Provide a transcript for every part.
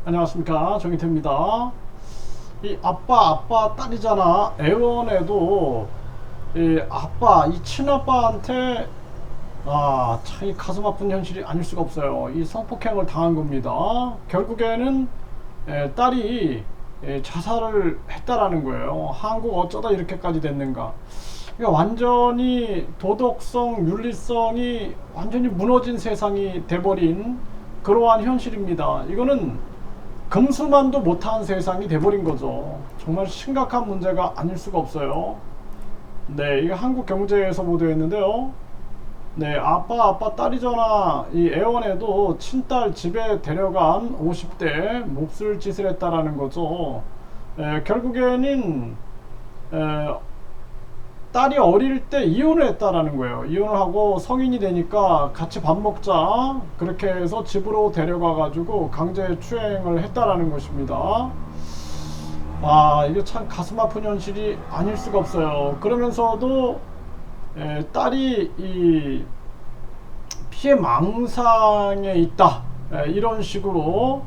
안녕하십니까, 정희태입니다. 이 아빠 딸이잖아. 애원에도 이 아빠, 이 친아빠한테 참 이 가슴 아픈 현실이 아닐 수가 없어요. 이 성폭행을 당한 겁니다. 결국에는 딸이 자살을 했다라는 거예요. 한국 어쩌다 이렇게까지 됐는가. 그러니까 완전히 도덕성, 윤리성이 완전히 무너진 세상이 돼버린 그러한 현실입니다. 이거는 금수만도 못한 세상이 돼버린 거죠. 정말 심각한 문제가 아닐 수가 없어요. 네, 이게 한국경제에서 보도했는데요. 네, 아빠 딸이잖아. 이 애원에도 친딸 집에 데려간 50대 몹쓸 짓을 했다라는 거죠. 결국에는 에, 딸이 어릴 때 이혼을 했다라는 거예요. 이혼을 하고 성인이 되니까 같이 밥 먹자, 그렇게 해서 집으로 데려가 가지고 강제 추행을 했다라는 것입니다. 이게 참 가슴 아픈 현실이 아닐 수가 없어요. 그러면서도 딸이 이 피해 망상에 있다, 이런 식으로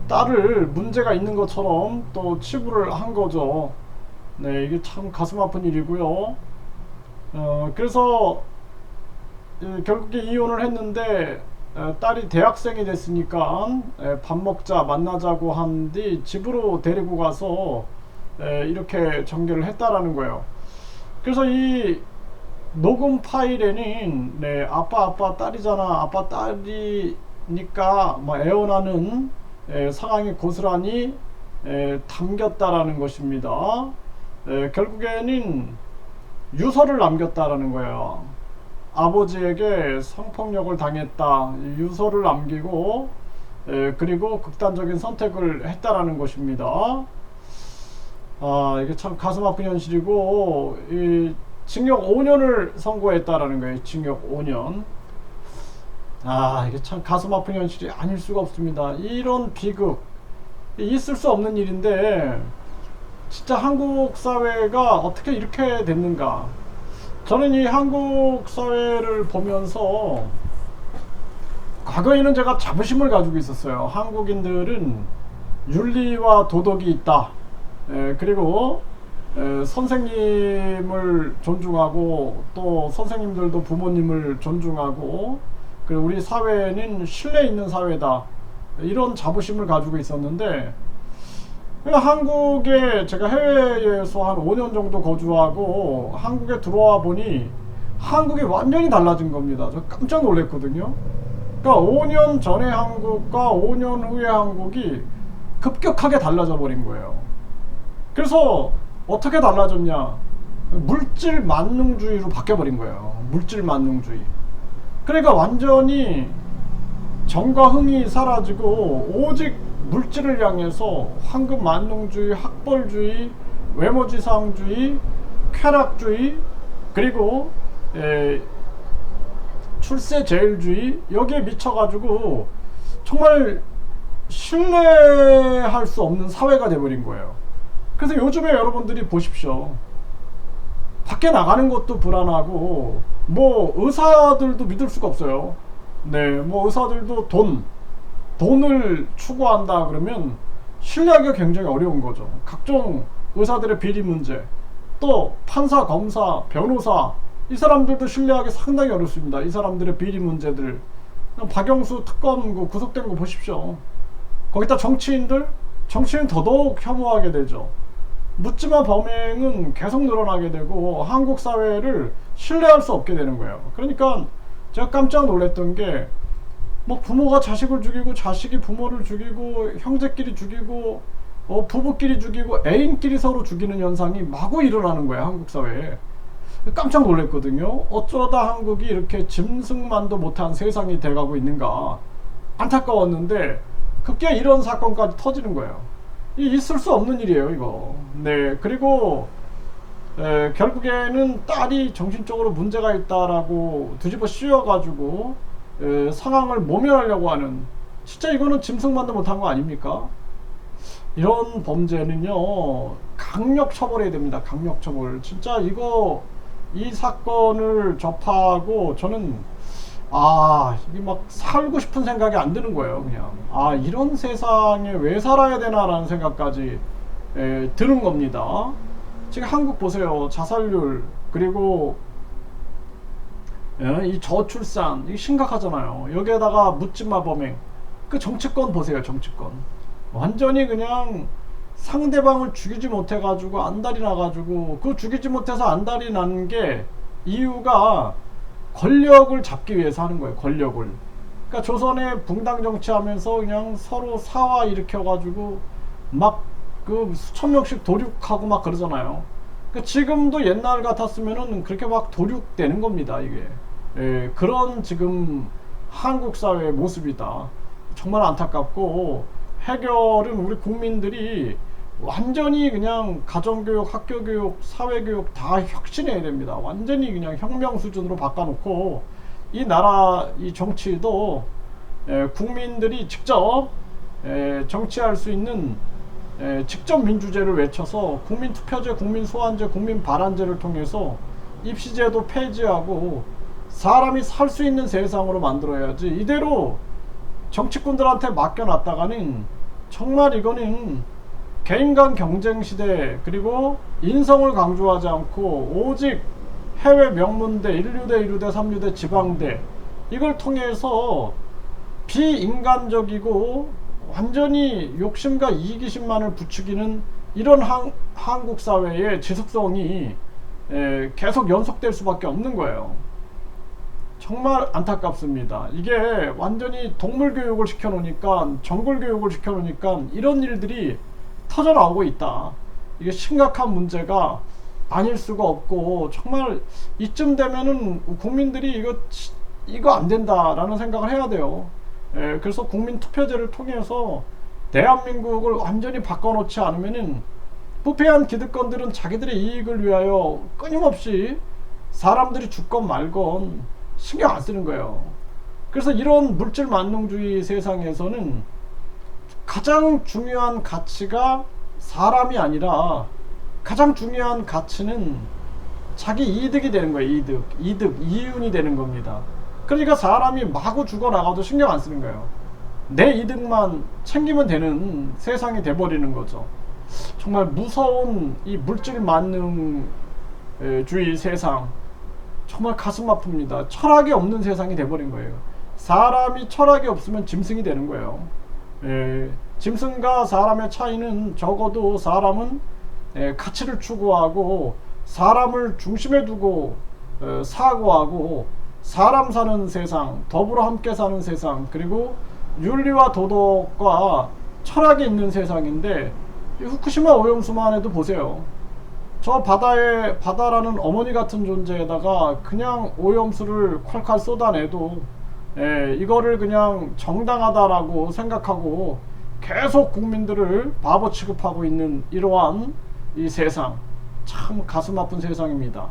딸을 문제가 있는 것처럼 또 치부를 한 거죠. 네, 이게 참 가슴 아픈 일이고요. 그래서 결국에 이혼을 했는데 딸이 대학생이 됐으니까 밥 먹자, 만나자고 한 뒤 집으로 데리고 가서 이렇게 전개를 했다라는 거예요. 그래서 이 녹음 파일에는 아빠 딸이잖아, 아빠 딸이니까 뭐 애원하는 상황이 고스란히 담겼다라는 것입니다. 결국에는 유서를 남겼다라는 거예요. 아버지에게 성폭력을 당했다, 유서를 남기고 그리고 극단적인 선택을 했다라는 것입니다. 이게 참 가슴 아픈 현실이고, 이 징역 5년을 선고했다라는 거예요. 징역 5년. 이게 참 가슴 아픈 현실이 아닐 수가 없습니다. 이런 비극 있을 수 없는 일인데 진짜 한국 사회가 어떻게 이렇게 됐는가. 저는 이 한국 사회를 보면서 과거에는 제가 자부심을 가지고 있었어요. 한국인들은 윤리와 도덕이 있다. 그리고 선생님을 존중하고 또 선생님들도 부모님을 존중하고, 그리고 우리 사회는 신뢰 있는 사회다, 이런 자부심을 가지고 있었는데, 한국에 제가 해외에서 한 5년 정도 거주하고 한국에 들어와 보니 한국이 완전히 달라진 겁니다. 저 깜짝 놀랐거든요. 그러니까 5년 전의 한국과 5년 후의 한국이 급격하게 달라져 버린 거예요. 그래서 어떻게 달라졌냐? 물질 만능주의로 바뀌어버린 거예요. 물질 만능주의. 그러니까 완전히 정과 흥이 사라지고 오직 물질을 향해서 황금 만능주의, 학벌주의, 외모지상주의, 쾌락주의, 그리고 출세제일주의, 여기에 미쳐가지고 정말 신뢰할 수 없는 사회가 돼버린 거예요. 그래서 요즘에 여러분들이 보십시오. 밖에 나가는 것도 불안하고, 뭐 의사들도 믿을 수가 없어요. 네, 뭐 의사들도 돈을 추구한다 그러면 신뢰하기가 굉장히 어려운 거죠. 각종 의사들의 비리 문제, 또 판사, 검사, 변호사, 이 사람들도 신뢰하기 상당히 어렵습니다. 이 사람들의 비리 문제들. 박영수 특검 구속된 거 보십시오. 거기다 정치인 더더욱 혐오하게 되죠. 묻지마 범행은 계속 늘어나게 되고 한국 사회를 신뢰할 수 없게 되는 거예요. 그러니까 제가 깜짝 놀랐던 게, 뭐 부모가 자식을 죽이고 자식이 부모를 죽이고 형제끼리 죽이고 부부끼리 죽이고 애인끼리 서로 죽이는 현상이 마구 일어나는 거예요, 한국 사회에. 깜짝 놀랐거든요. 어쩌다 한국이 이렇게 짐승만도 못한 세상이 돼가고 있는가 안타까웠는데, 급기야 이런 사건까지 터지는 거예요. 있을 수 없는 일이에요, 이거. 네, 그리고 결국에는 딸이 정신적으로 문제가 있다라고 뒤집어 씌워가지고 상황을 모면하려고 하는, 진짜 이거는 짐승만도 못한 거 아닙니까? 이런 범죄는요, 강력 처벌해야 됩니다. 강력 처벌. 진짜 이 사건을 접하고 저는 이게 막 살고 싶은 생각이 안 드는 거예요. 그냥 이런 세상에 왜 살아야 되나라는 생각까지 드는 겁니다. 지금 한국 보세요. 자살률, 그리고 이 저출산, 이게 심각하잖아요. 여기에다가 묻지마 범행, 그 정치권 보세요. 정치권 완전히 그냥 상대방을 죽이지 못해가지고 안달이 나가지고, 그 죽이지 못해서 안달이 나는 게 이유가 권력을 잡기 위해서 하는 거예요. 권력을. 그러니까 조선에 붕당 정치하면서 그냥 서로 사화 일으켜가지고 막 그 수천 명씩 도륙하고 막 그러잖아요. 그러니까 지금도 옛날 같았으면은 그렇게 막 도륙되는 겁니다. 이게 그런 지금 한국 사회의 모습이다. 정말 안타깝고, 해결은 우리 국민들이 완전히 그냥 가정교육, 학교교육, 사회교육 다 혁신해야 됩니다. 완전히 그냥 혁명 수준으로 바꿔놓고, 이 나라 이 정치도 국민들이 직접 정치할 수 있는 직접 민주제를 외쳐서, 국민투표제, 국민소환제, 국민발안제를 통해서 입시제도 폐지하고 사람이 살 수 있는 세상으로 만들어야지, 이대로 정치꾼들한테 맡겨놨다가는 정말 이거는 개인 간 경쟁 시대, 그리고 인성을 강조하지 않고 오직 해외 명문대, 1류대, 2류대, 3류대, 지방대, 이걸 통해서 비인간적이고 완전히 욕심과 이기심만을 부추기는 이런 한국 사회의 지속성이 계속 연속될 수밖에 없는 거예요. 정말 안타깝습니다. 이게 완전히 동물 교육을 시켜놓으니까, 정글 교육을 시켜놓으니까 이런 일들이 터져 나오고 있다. 이게 심각한 문제가 아닐 수가 없고, 정말 이쯤 되면은 국민들이 이거 안 된다라는 생각을 해야 돼요. 그래서 국민투표제를 통해서 대한민국을 완전히 바꿔놓지 않으면은 부패한 기득권들은 자기들의 이익을 위하여 끊임없이 사람들이 죽건 말건 신경 안 쓰는 거예요. 그래서 이런 물질 만능주의 세상에서는 가장 중요한 가치가 사람이 아니라, 가장 중요한 가치는 자기 이득이 되는 거예요. 이윤이 되는 겁니다. 그러니까 사람이 마구 죽어나가도 신경 안 쓰는 거예요. 내 이득만 챙기면 되는 세상이 돼버리는 거죠. 정말 무서운 이 물질 만능주의 세상, 정말 가슴 아픕니다. 철학이 없는 세상이 돼버린 거예요. 사람이 철학이 없으면 짐승이 되는 거예요. 짐승과 사람의 차이는, 적어도 사람은 가치를 추구하고 사람을 중심에 두고 사고하고, 사람 사는 세상, 더불어 함께 사는 세상, 그리고 윤리와 도덕과 철학이 있는 세상인데, 이 후쿠시마 오염수만 해도 보세요. 저 바다라는 어머니 같은 존재에다가 그냥 오염수를 콸콸 쏟아내도 이거를 그냥 정당하다라고 생각하고 계속 국민들을 바보 취급하고 있는 이러한 이 세상, 참 가슴 아픈 세상입니다.